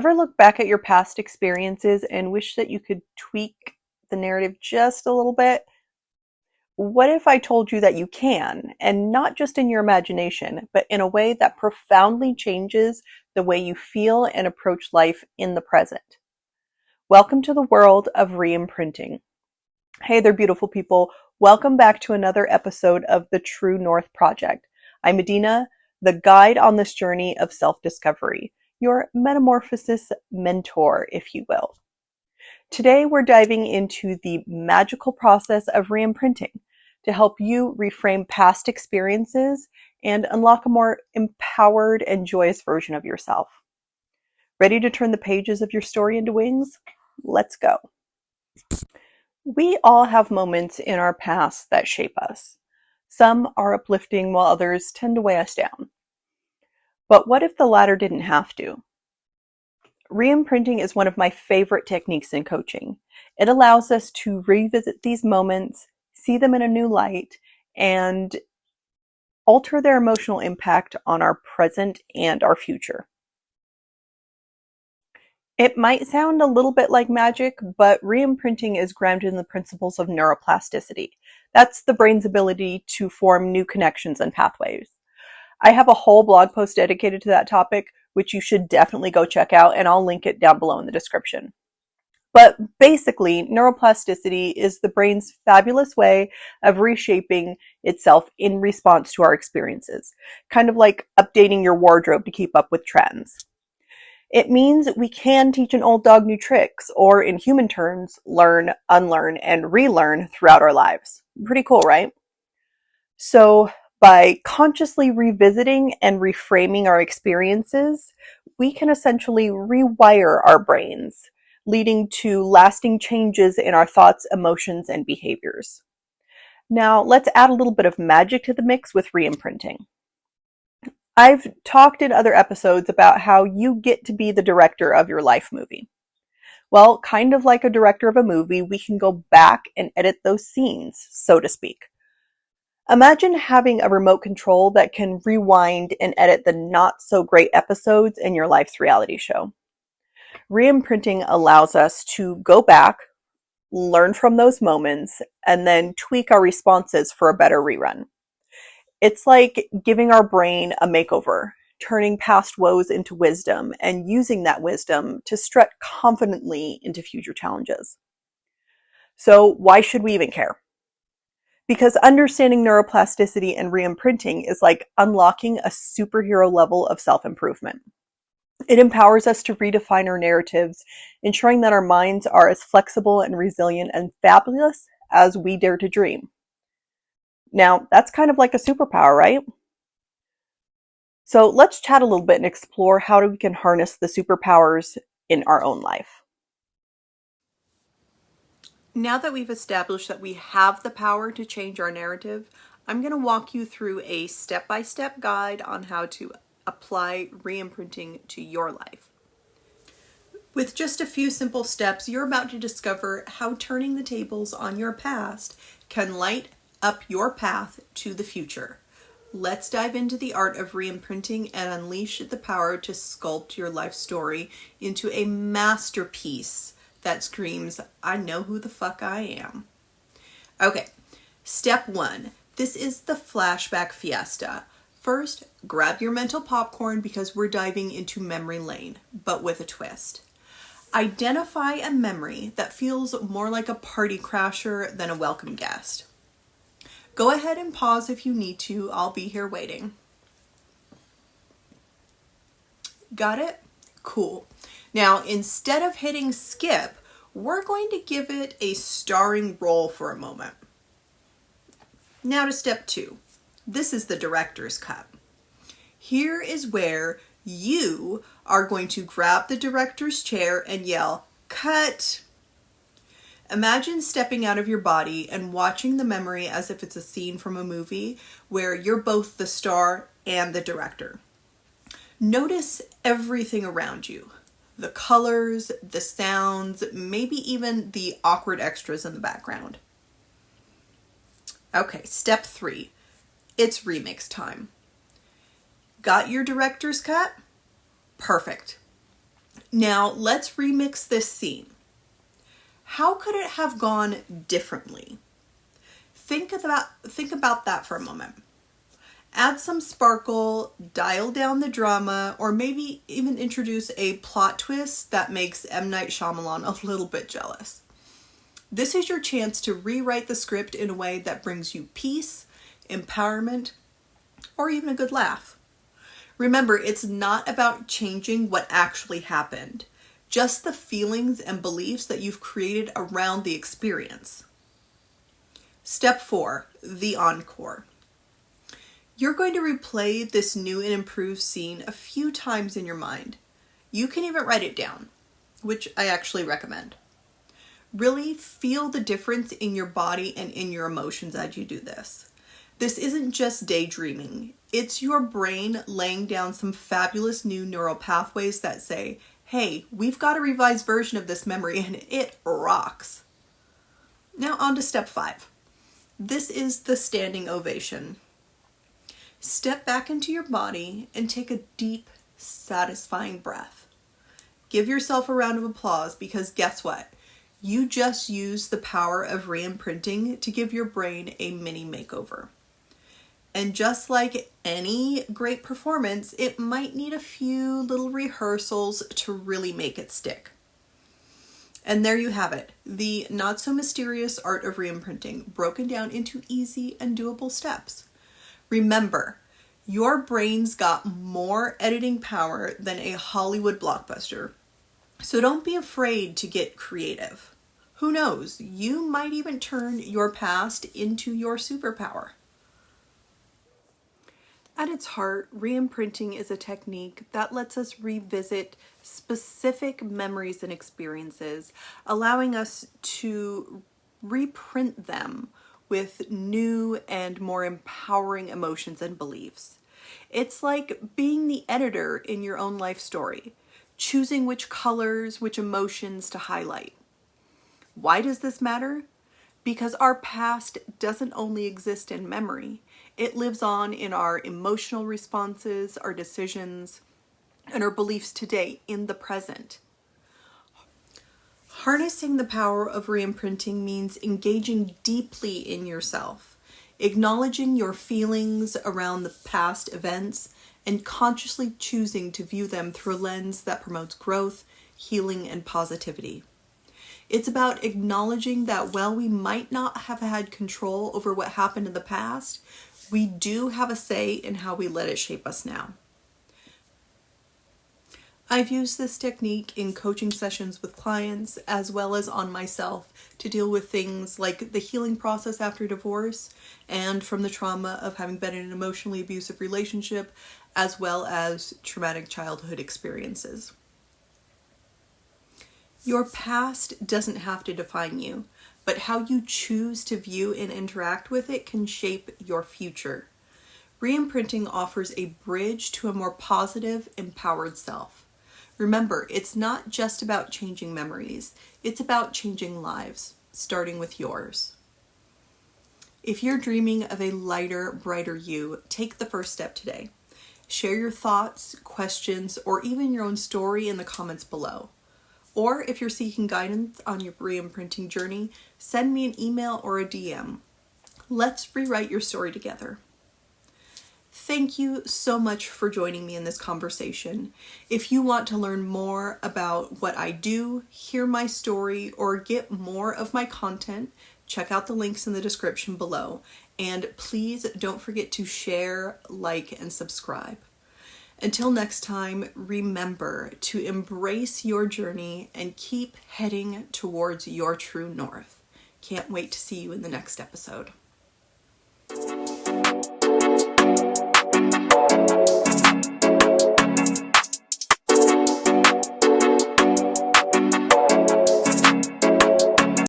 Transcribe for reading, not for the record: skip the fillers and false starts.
Ever look back at your past experiences and wish that you could tweak the narrative just a little bit? What if I told you that you can, and not just in your imagination, but in a way that profoundly changes the way you feel and approach life in the present? Welcome to the world of reimprinting. Hey there, beautiful people. Welcome back to another episode of the True North Project. I'm Medina, the guide on this journey of self-discovery, your metamorphosis mentor, if you will. Today, we're diving into the magical process of reimprinting to help you reframe past experiences and unlock a more empowered and joyous version of yourself. Ready to turn the pages of your story into wings? Let's go. We all have moments in our past that shape us. Some are uplifting while others tend to weigh us down. But what if the latter didn't have to? Reimprinting is one of my favorite techniques in coaching. It allows us to revisit these moments, see them in a new light, and alter their emotional impact on our present and our future. It might sound a little bit like magic, but reimprinting is grounded in the principles of neuroplasticity. That's the brain's ability to form new connections and pathways. I have a whole blog post dedicated to that topic, which you should definitely go check out, and I'll link it down below in the description. But basically, neuroplasticity is the brain's fabulous way of reshaping itself in response to our experiences, kind of like updating your wardrobe to keep up with trends. It means we can teach an old dog new tricks, or in human terms, learn, unlearn, and relearn throughout our lives. Pretty cool, right? So by consciously revisiting and reframing our experiences, we can essentially rewire our brains, leading to lasting changes in our thoughts, emotions, and behaviors. Now, let's add a little bit of magic to the mix with reimprinting. I've talked in other episodes about how you get to be the director of your life movie. Well, kind of like a director of a movie, we can go back and edit those scenes, so to speak. Imagine having a remote control that can rewind and edit the not so great episodes in your life's reality show. Reimprinting allows us to go back, learn from those moments, and then tweak our responses for a better rerun. It's like giving our brain a makeover, turning past woes into wisdom, and using that wisdom to strut confidently into future challenges. So why should we even care? Because understanding neuroplasticity and reimprinting is like unlocking a superhero level of self-improvement. It empowers us to redefine our narratives, ensuring that our minds are as flexible and resilient and fabulous as we dare to dream. Now, that's kind of like a superpower, right? So let's chat a little bit and explore how we can harness the superpowers in our own life. Now that we've established that we have the power to change our narrative, I'm going to walk you through a step-by-step guide on how to apply reimprinting to your life. With just a few simple steps, you're about to discover how turning the tables on your past can light up your path to the future. Let's dive into the art of reimprinting and unleash the power to sculpt your life story into a masterpiece that screams, I know who the fuck I am. Okay, step 1. This is the flashback fiesta. First, grab your mental popcorn because we're diving into memory lane, but with a twist. Identify a memory that feels more like a party crasher than a welcome guest. Go ahead and pause if you need to. I'll be here waiting. Got it? Cool. Now, instead of hitting skip, we're going to give it a starring role for a moment. Now to step 2. This is the director's cut. Here is where you are going to grab the director's chair and yell, "Cut!" Imagine stepping out of your body and watching the memory as if it's a scene from a movie where you're both the star and the director. Notice everything around you. The colors, the sounds, maybe even the awkward extras in the background. Okay, step 3. It's remix time. Got your director's cut? Perfect. Now let's remix this scene. How could it have gone differently? Think about that for a moment. Add some sparkle, dial down the drama, or maybe even introduce a plot twist that makes M. Night Shyamalan a little bit jealous. This is your chance to rewrite the script in a way that brings you peace, empowerment, or even a good laugh. Remember, it's not about changing what actually happened, just the feelings and beliefs that you've created around the experience. Step 4, the encore. You're going to replay this new and improved scene a few times in your mind. You can even write it down, which I actually recommend. Really feel the difference in your body and in your emotions as you do this. This isn't just daydreaming. It's your brain laying down some fabulous new neural pathways that say, hey, we've got a revised version of this memory and it rocks. Now on to step 5. This is the standing ovation. Step back into your body and take a deep, satisfying breath. Give yourself a round of applause because guess what? You just used the power of reimprinting to give your brain a mini makeover. And just like any great performance, it might need a few little rehearsals to really make it stick. And there you have it, the not so mysterious art of reimprinting, broken down into easy and doable steps. Remember, your brain's got more editing power than a Hollywood blockbuster. So don't be afraid to get creative. Who knows, you might even turn your past into your superpower. At its heart, reimprinting is a technique that lets us revisit specific memories and experiences, allowing us to reprint them with new and more empowering emotions and beliefs. It's like being the editor in your own life story, choosing which colors, which emotions to highlight. Why does this matter? Because our past doesn't only exist in memory, it lives on in our emotional responses, our decisions, and our beliefs today in the present. Harnessing the power of reimprinting means engaging deeply in yourself, acknowledging your feelings around the past events, and consciously choosing to view them through a lens that promotes growth, healing, and positivity. It's about acknowledging that while we might not have had control over what happened in the past, we do have a say in how we let it shape us now. I've used this technique in coaching sessions with clients as well as on myself to deal with things like the healing process after divorce and from the trauma of having been in an emotionally abusive relationship as well as traumatic childhood experiences. Your past doesn't have to define you, but how you choose to view and interact with it can shape your future. Reimprinting offers a bridge to a more positive, empowered self. Remember, it's not just about changing memories, it's about changing lives, starting with yours. If you're dreaming of a lighter, brighter you, take the first step today. Share your thoughts, questions, or even your own story in the comments below. Or if you're seeking guidance on your reimprinting journey, send me an email or a DM. Let's rewrite your story together. Thank you so much for joining me in this conversation. If you want to learn more about what I do, hear my story, or get more of my content, check out the links in the description below. And please don't forget to share, like, and subscribe. Until next time, remember to embrace your journey and keep heading towards your true north. Can't wait to see you in the next episode.